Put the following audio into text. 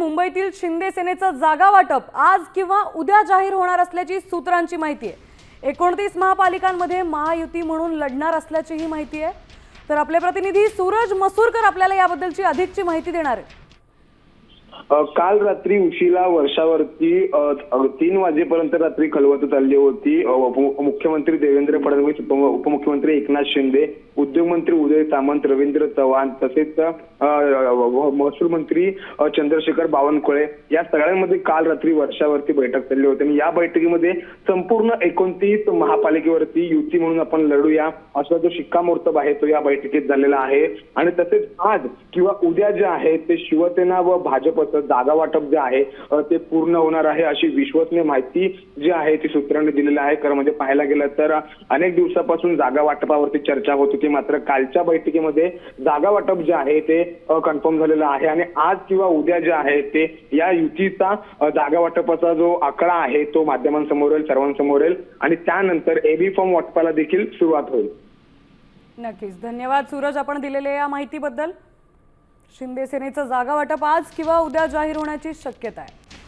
मुंबईतील शिंदे सेनेचं जागा वाटप आज किंवा उद्या जाहीर होणार असल्याची सूत्रांची माहिती आहे। 29 महापालिकांमध्ये महायुती म्हणून लढणार असल्याची ही माहिती आहे। तर आपले प्रतिनिधी सूरज मसूरकर आपल्याला याबद्दलची अधिकची माहिती देणार आहेत। काल रात्री उशिरा वर्षावरती 3 वाजेपर्यंत रात्री खलबत चालली होती। मुख्यमंत्री देवेंद्र फडणवीस, उपमुख्यमंत्री एकनाथ शिंदे, उद्योगमंत्री उदय सामंत, रवींद्र चव्हाण तसेच महसूल मंत्री चंद्रशेखर बावनकुळे या सगळ्यांमध्ये काल रात्री वर्षावरती बैठक चालली होती। आणि या बैठकीमध्ये संपूर्ण 29 महापालिकेवरती युती म्हणून आपण लढूया असा जो शिक्कामोर्तब आहे तो या बैठकीत झालेला आहे। आणि तसेच आज किंवा उद्या जे आहे ते शिवसेना व भाजपचं जागा वाटप जे आहे ते पूर्ण होणार आहे अशी विश्वसनीय माहिती जी आहे ती सूत्रांनी दिलेली आहे। खरं म्हणजे पाहायला गेलं तर अनेक दिवसापासून जागा वाटपावरती चर्चा होत होती, मात्र कालच्या बैठकीमध्ये जागा वाटप जे आहे ते कन्फर्म झालेलं आहे। आणि आज किंवा उद्या जे आहे ते या युतीचा जागा वाटपाचा जो आकडा आहे तो माध्यमांसमोर येईल, सर्वांसमोर येईल आणि त्यानंतर एबी फॉर्म वाटपाला देखील सुरुवात होईल। नक्कीच धन्यवाद सूरज आपण दिलेल्या या माहितीबद्दल। शिंदे सेनेचं जागा वाटप आज किंवा उद्या जाहीर होण्याची शक्यता आहे।